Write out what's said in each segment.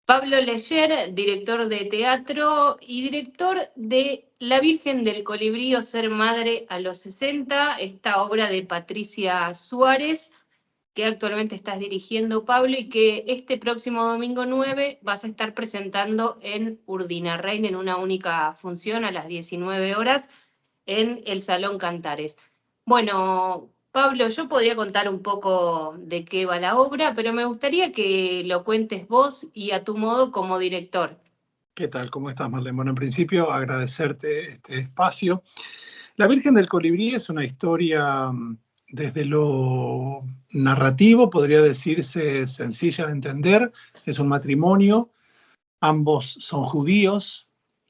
Pablo Leyer, director de teatro y director de La Virgen del Colibrí o Ser Madre a los 60, esta obra de Patricia Suárez, que actualmente estás dirigiendo, Pablo, y que este próximo domingo 9 vas a estar presentando en Urdinarrain en una única función a las 19 horas en el Salón Cantares. Bueno, Pablo, yo podría contar un poco de qué va la obra, pero me gustaría que lo cuentes vos y a tu modo como director. ¿Qué tal? ¿Cómo estás, Marlene? Bueno, en principio, agradecerte este espacio. La Virgen del Colibrí es una historia desde lo narrativo, podría decirse sencilla de entender. Es un matrimonio, ambos son judíos,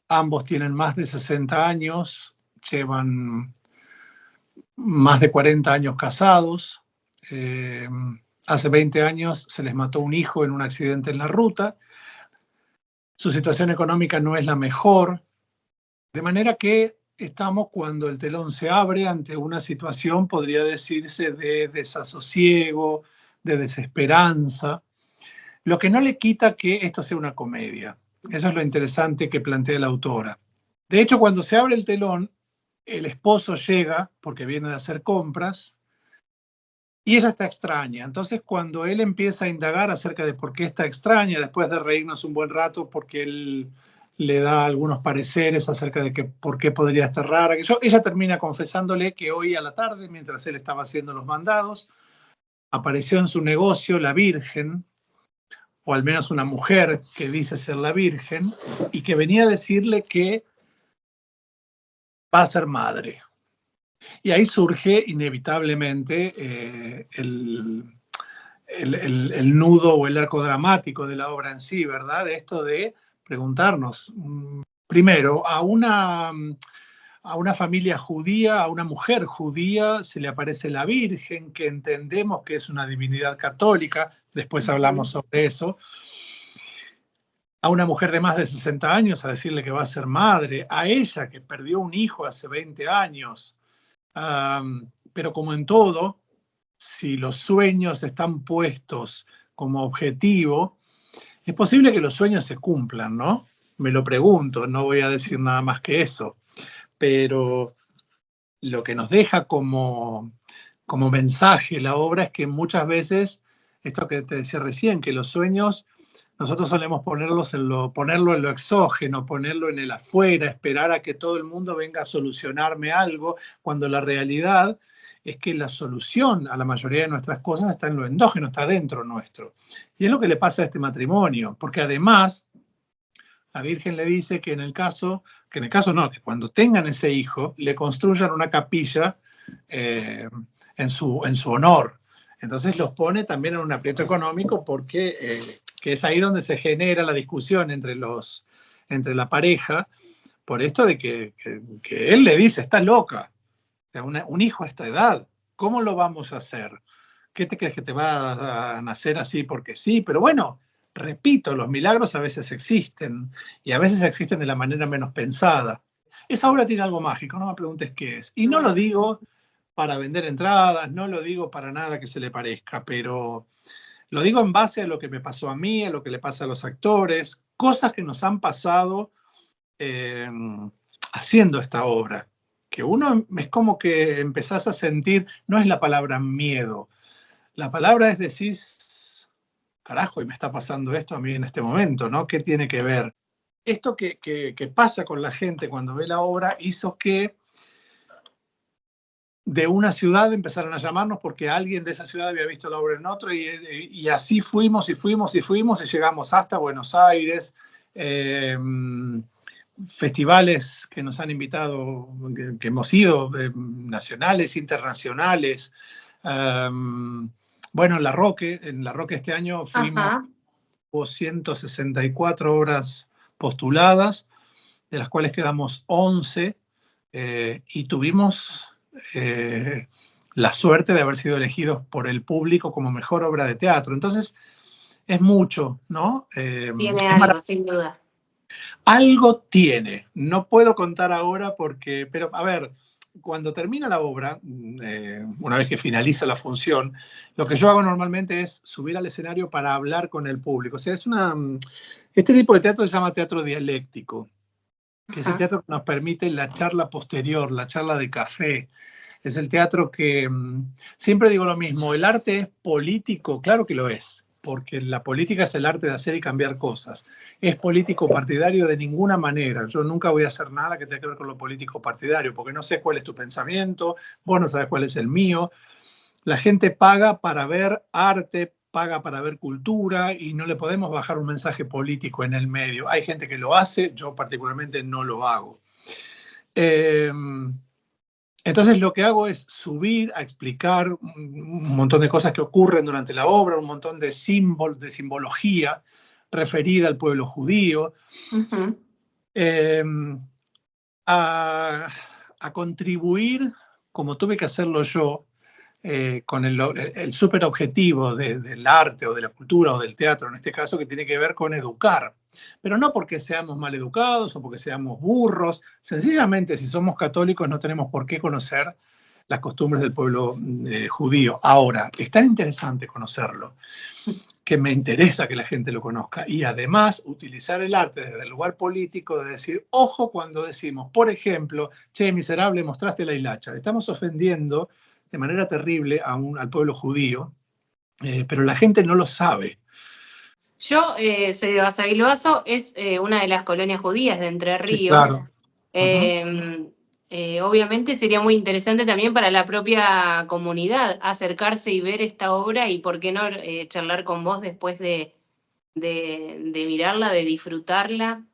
ambos tienen más de 60 años, llevan más de 40 años casados. Eh, Hace 20 años se les mató un hijo en un accidente en la ruta. Su situación económica no es la mejor, de manera que estamos cuando el telón se abre ante una situación, podría decirse, de desasosiego, de desesperanza, lo que no le quita que esto sea una comedia. Eso es lo interesante que plantea la autora. De hecho, cuando se abre el telón, el esposo llega porque viene de hacer compras y ella está extraña. Entonces, cuando él empieza a indagar acerca de por qué está extraña, después de reírnos un buen rato porque él le da algunos pareceres acerca de que por qué podría estar rara, ella termina confesándole que hoy a la tarde, mientras él estaba haciendo los mandados, apareció en su negocio la Virgen, o al menos una mujer que dice ser la Virgen, y que venía a decirle que va a ser madre. Y ahí surge inevitablemente el nudo o el arco dramático de la obra en sí, ¿verdad? De esto de preguntarnos, primero, a una familia judía, a una mujer judía, se le aparece la Virgen, que entendemos que es una divinidad católica, después hablamos sobre eso. A una mujer de más de 60 años a decirle que va a ser madre, a ella que perdió un hijo hace 20 años. Pero como en todo, si los sueños están puestos como objetivo, es posible que los sueños se cumplan, ¿no? Me lo pregunto, no voy a decir nada más que eso, pero lo que nos deja como mensaje la obra es que muchas veces, esto que te decía recién, que los sueños nosotros solemos ponerlo en lo exógeno, ponerlo en el afuera, esperar a que todo el mundo venga a solucionarme algo, cuando la realidad es que la solución a la mayoría de nuestras cosas está en lo endógeno, está dentro nuestro. Y es lo que le pasa a este matrimonio, porque además la Virgen le dice que que cuando tengan ese hijo, le construyan una capilla en su honor. Entonces los pone también en un aprieto económico porque que es ahí donde se genera la discusión entre la pareja por esto de que él le dice, está loca, o sea, un hijo a esta edad, ¿cómo lo vamos a hacer? ¿Qué te crees que te va a nacer así porque sí? Pero bueno, repito, los milagros a veces existen y a veces existen de la manera menos pensada. Esa obra tiene algo mágico, no me preguntes qué es. Y no lo digo para vender entradas, no lo digo para nada que se le parezca, pero lo digo en base a lo que me pasó a mí, a lo que le pasa a los actores, cosas que nos han pasado eh, haciendo esta obra, que uno es como que empezás a sentir, no es la palabra miedo, la palabra es decir, carajo, y me está pasando esto a mí en este momento, ¿no? ¿Qué tiene que ver? Esto que pasa con la gente cuando ve la obra hizo que de una ciudad empezaron a llamarnos porque alguien de esa ciudad había visto la obra en otro y así fuimos y fuimos y fuimos y llegamos hasta Buenos Aires, festivales que nos han invitado, que hemos ido, nacionales, internacionales. Bueno, en La Roque este año fuimos, hubo 164 obras postuladas, de las cuales quedamos 11 y tuvimos la suerte de haber sido elegidos por el público como mejor obra de teatro. Entonces, es mucho, ¿no? Tiene algo, sin duda. Algo tiene. No puedo contar ahora porque, pero a ver, cuando termina la obra, una vez que finaliza la función, lo que yo hago normalmente es subir al escenario para hablar con el público. O sea, este tipo de teatro se llama teatro dialéctico, que es el teatro que nos permite la charla posterior, la charla de café. Es el teatro que, siempre digo lo mismo, el arte es político, claro que lo es, porque la política es el arte de hacer y cambiar cosas. Es político partidario de ninguna manera. Yo nunca voy a hacer nada que tenga que ver con lo político partidario, porque no sé cuál es tu pensamiento, vos no sabés cuál es el mío. La gente paga para ver arte, paga para ver cultura y no le podemos bajar un mensaje político en el medio. Hay gente que lo hace, yo particularmente no lo hago. Entonces lo que hago es subir a explicar un montón de cosas que ocurren durante la obra, un montón de simbología referida al pueblo judío, a contribuir, como tuve que hacerlo yo, con el súper objetivo del arte o de la cultura o del teatro, en este caso, que tiene que ver con educar. Pero no porque seamos mal educados o porque seamos burros. Sencillamente, si somos católicos, no tenemos por qué conocer las costumbres del pueblo judío. Ahora, es tan interesante conocerlo que me interesa que la gente lo conozca. Y además, utilizar el arte desde el lugar político de decir, ojo cuando decimos, por ejemplo, che, miserable, mostraste la hilacha. Estamos ofendiendo de manera terrible al pueblo judío, pero la gente no lo sabe. Yo soy de Basavilbaso, es una de las colonias judías de Entre Ríos. Sí, claro. Obviamente sería muy interesante también para la propia comunidad acercarse y ver esta obra y por qué no charlar con vos después de mirarla, de disfrutarla.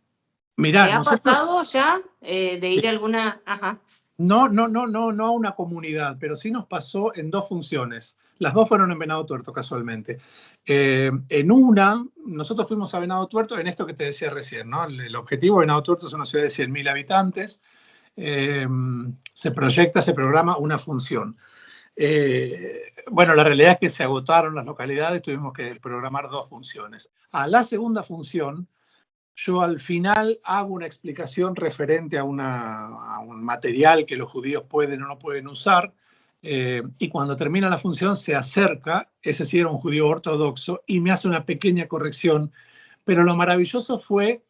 Mirá, ¿Te ha pasado ya de ir a alguna? Ajá. No a una comunidad, pero sí nos pasó en 2 funciones. Las 2 fueron en Venado Tuerto, casualmente. En una, nosotros fuimos a Venado Tuerto en esto que te decía recién, ¿no? El objetivo de Venado Tuerto es una ciudad de 100.000 habitantes. Se proyecta, se programa una función. Bueno, la realidad es que se agotaron las localidades, tuvimos que programar 2 funciones. A la segunda función, yo al final hago una explicación referente a un material que los judíos pueden o no pueden usar, y cuando termina la función se acerca, ese sí era un judío ortodoxo, y me hace una pequeña corrección, pero lo maravilloso fue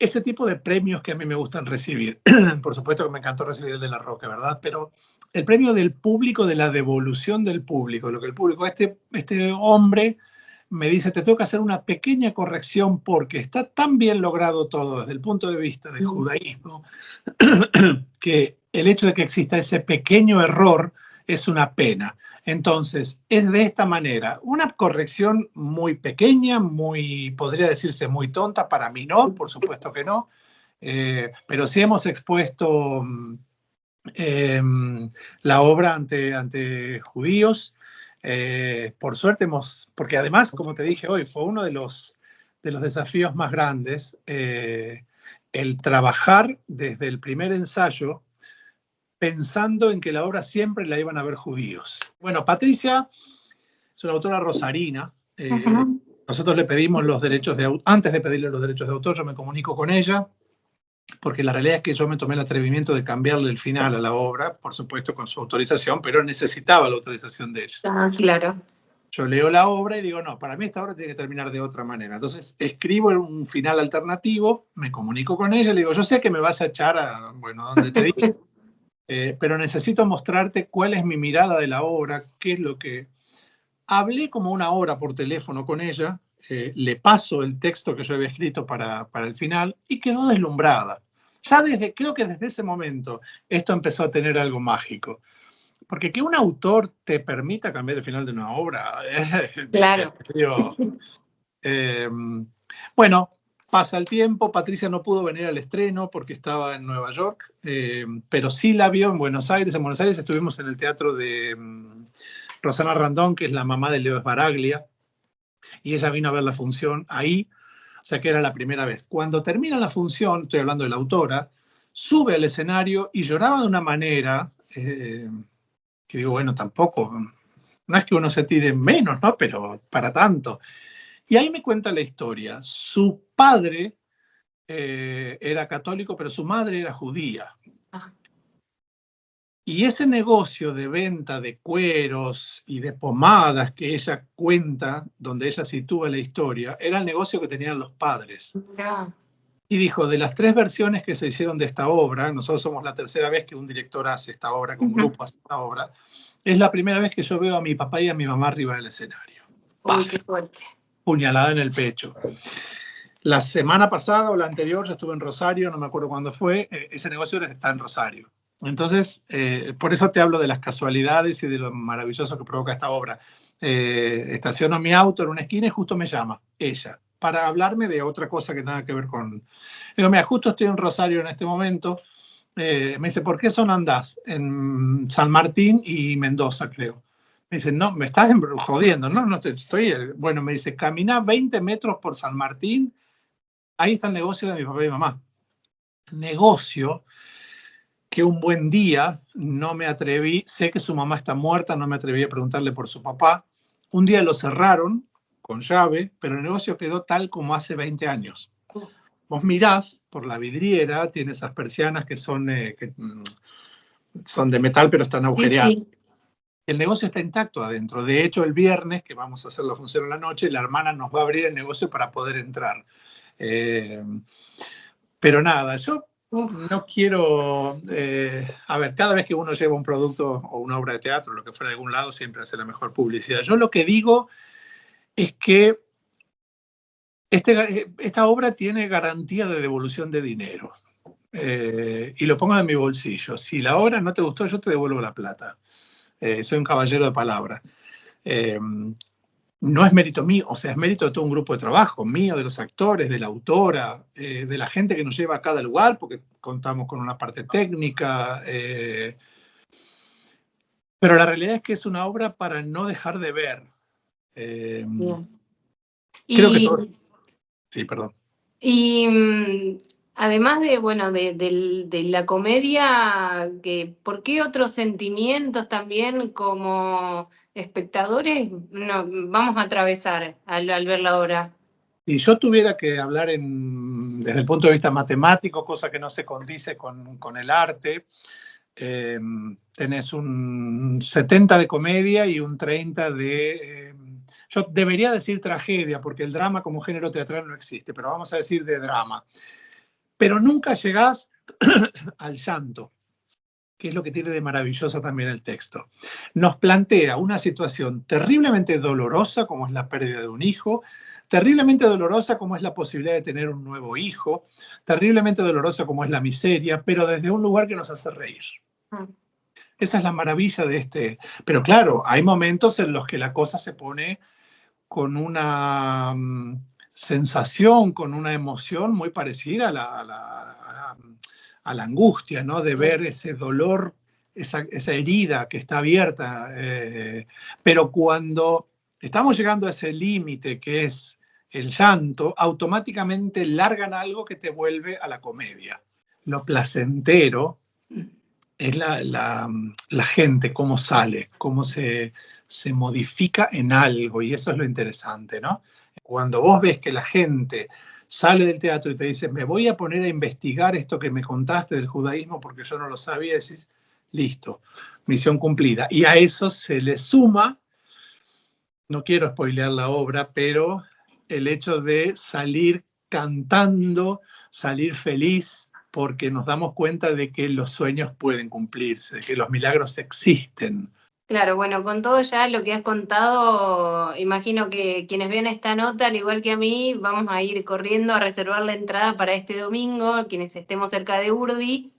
ese tipo de premios que a mí me gustan recibir. Por supuesto que me encantó recibir el de La Roca, ¿verdad? Pero el premio del público, de la devolución del público, lo que el público, este hombre me dice, te tengo que hacer una pequeña corrección porque está tan bien logrado todo desde el punto de vista del judaísmo que el hecho de que exista ese pequeño error es una pena. Entonces, es de esta manera, una corrección muy pequeña, podría decirse muy tonta, para mí no, por supuesto que no, pero sí hemos expuesto la obra ante judíos. Por suerte porque además, como te dije hoy, fue uno de los desafíos más grandes, el trabajar desde el primer ensayo pensando en que la obra siempre la iban a ver judíos. Bueno, Patricia es una autora rosarina. Nosotros le pedimos los derechos antes de pedirle los derechos de autor, yo me comunico con ella, porque la realidad es que yo me tomé el atrevimiento de cambiarle el final a la obra, por supuesto con su autorización, pero necesitaba la autorización de ella. Ah, claro. Yo leo la obra y digo, no, para mí esta obra tiene que terminar de otra manera. Entonces escribo un final alternativo, me comunico con ella, le digo, yo sé que me vas a echar a donde te dije, pero necesito mostrarte cuál es mi mirada de la obra, qué es lo que... Hablé como una hora por teléfono con ella, le paso el texto que yo había escrito para el final y quedó deslumbrada. Ya creo que desde ese momento esto empezó a tener algo mágico. Porque que un autor te permita cambiar el final de una obra, claro. Bueno, pasa el tiempo, Patricia no pudo venir al estreno porque estaba en Nueva York, pero sí la vio en Buenos Aires. En Buenos Aires estuvimos en el teatro de Rosana Randón, que es la mamá de Leo Esbaraglia, y ella vino a ver la función ahí, o sea que era la primera vez. Cuando termina la función, estoy hablando de la autora, sube al escenario y lloraba de una manera que digo, bueno, tampoco, no es que uno se tire menos, ¿no? Pero para tanto. Y ahí me cuenta la historia. Su padre era católico, pero su madre era judía. Y ese negocio de venta de cueros y de pomadas que ella cuenta, donde ella sitúa la historia, era el negocio que tenían los padres. Ya. Y dijo, de las 3 versiones que se hicieron de esta obra, nosotros somos la tercera vez que un director hace esta obra, que un grupo hace esta obra, es la primera vez que yo veo a mi papá y a mi mamá arriba del escenario. Uy, qué fuerte. Puñalada en el pecho. La semana pasada o la anterior, yo estuve en Rosario, no me acuerdo cuándo fue, ese negocio está en Rosario. Entonces, por eso te hablo de las casualidades y de lo maravilloso que provoca esta obra. Estaciono mi auto en una esquina y justo me llama ella para hablarme de otra cosa que nada que ver con... Digo, mira, justo estoy en Rosario en este momento. Me dice, ¿por qué zona andás? En San Martín y Mendoza, creo. Me dice, no, me estás jodiendo, ¿no? No te estoy... Bueno, me dice, camina 20 metros por San Martín, ahí está el negocio de mi papá y mi mamá. Negocio que un buen día no me atreví, sé que su mamá está muerta, no me atreví a preguntarle por su papá. Un día lo cerraron con llave, pero el negocio quedó tal como hace 20 años. Vos mirás por la vidriera, tiene esas persianas que son de metal, pero están agujereadas. Sí, sí. El negocio está intacto adentro. De hecho, el viernes, que vamos a hacer la función en la noche, la hermana nos va a abrir el negocio para poder entrar. Pero nada, yo no quiero... a ver, cada vez que uno lleva un producto o una obra de teatro, lo que fuera de algún lado, siempre hace la mejor publicidad. Yo lo que digo es que esta obra tiene garantía de devolución de dinero. Y lo pongo en mi bolsillo. Si la obra no te gustó, yo te devuelvo la plata. Soy un caballero de palabra. No es mérito mío, o sea, es mérito de todo un grupo de trabajo, mío, de los actores, de la autora, de la gente que nos lleva a cada lugar, porque contamos con una parte técnica. Pero la realidad es que es una obra para no dejar de ver. Creo que todos... Sí, perdón. Y además de, bueno, de la comedia, ¿por qué otros sentimientos también como espectadores vamos a atravesar al ver la obra? Si yo tuviera que hablar desde el punto de vista matemático, cosa que no se condice con el arte, tenés un 70 de comedia y un 30 de... yo debería decir tragedia, porque el drama como género teatral no existe, pero vamos a decir de drama. Pero nunca llegás al llanto, que es lo que tiene de maravilloso también el texto. Nos plantea una situación terriblemente dolorosa, como es la pérdida de un hijo, terriblemente dolorosa como es la posibilidad de tener un nuevo hijo, terriblemente dolorosa como es la miseria, pero desde un lugar que nos hace reír. Esa es la maravilla de este. Pero claro, hay momentos en los que la cosa se pone con una sensación, con una emoción muy parecida a la angustia, ¿no? De ver ese dolor, esa herida que está abierta. Pero cuando estamos llegando a ese límite que es el llanto, automáticamente largan algo que te vuelve a la comedia. Lo placentero es la gente, cómo sale, cómo se modifica en algo, y eso es lo interesante, ¿no? Cuando vos ves que la gente sale del teatro y te dice, me voy a poner a investigar esto que me contaste del judaísmo porque yo no lo sabía, decís, listo, misión cumplida. Y a eso se le suma, no quiero spoilear la obra, pero el hecho de salir cantando, salir feliz, porque nos damos cuenta de que los sueños pueden cumplirse, de que los milagros existen. Claro, bueno, con todo ya lo que has contado, imagino que quienes ven esta nota, al igual que a mí, vamos a ir corriendo a reservar la entrada para este domingo, quienes estemos cerca de Urdi,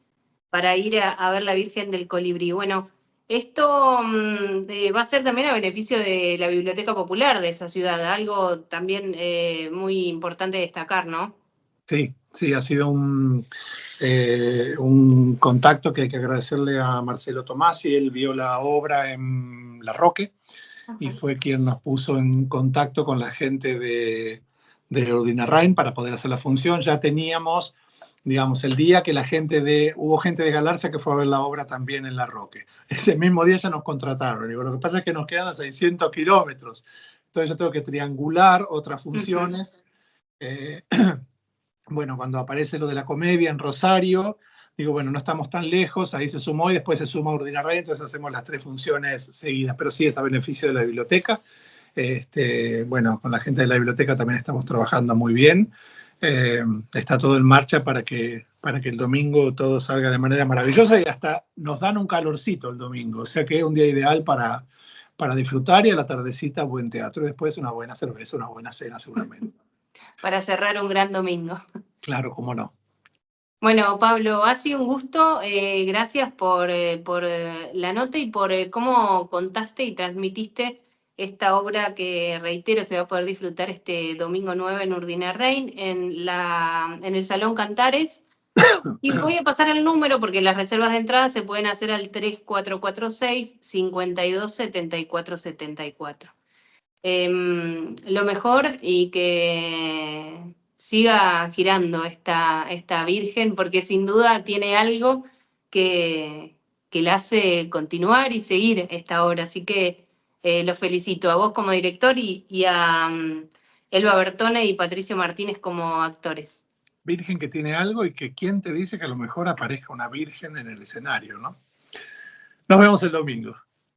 para ir a ver la Virgen del Colibrí. Bueno, esto va a ser también a beneficio de la Biblioteca Popular de esa ciudad, algo también muy importante destacar, ¿no? Sí, sí, ha sido un contacto que hay que agradecerle a Marcelo Tomasi. Él vio la obra en La Roque y fue quien nos puso en contacto con la gente de Urdinarrain para poder hacer la función. Ya teníamos, digamos, el día que hubo gente de Galarza que fue a ver la obra también en La Roque. Ese mismo día ya nos contrataron. Digo, lo que pasa es que nos quedan a 600 kilómetros. Entonces yo tengo que triangular otras funciones. Bueno, cuando aparece lo de la comedia en Rosario, digo, bueno, no estamos tan lejos, ahí se sumó y después se suma Urdina Rey, entonces hacemos las 3 funciones seguidas, pero sí es a beneficio de la biblioteca. Bueno, con la gente de la biblioteca también estamos trabajando muy bien. Está todo en marcha para que el domingo todo salga de manera maravillosa y hasta nos dan un calorcito el domingo, o sea que es un día ideal para disfrutar y a la tardecita buen teatro y después una buena cerveza, una buena cena seguramente. Para cerrar un gran domingo. Claro, cómo no. Bueno, Pablo, ha sido un gusto. Gracias por la nota y por cómo contaste y transmitiste esta obra que, reitero, se va a poder disfrutar este domingo 9 en Urdinarrain, en el Salón Cantares. Y voy a pasar el número porque las reservas de entrada se pueden hacer al 3446-527474. Lo mejor y que siga girando esta Virgen, porque sin duda tiene algo que la hace continuar y seguir esta obra. Así que los felicito a vos como director y a Elba Bertone y Patricio Martínez como actores. Virgen que tiene algo y que quién te dice que a lo mejor aparezca una virgen en el escenario, ¿no? Nos vemos el domingo.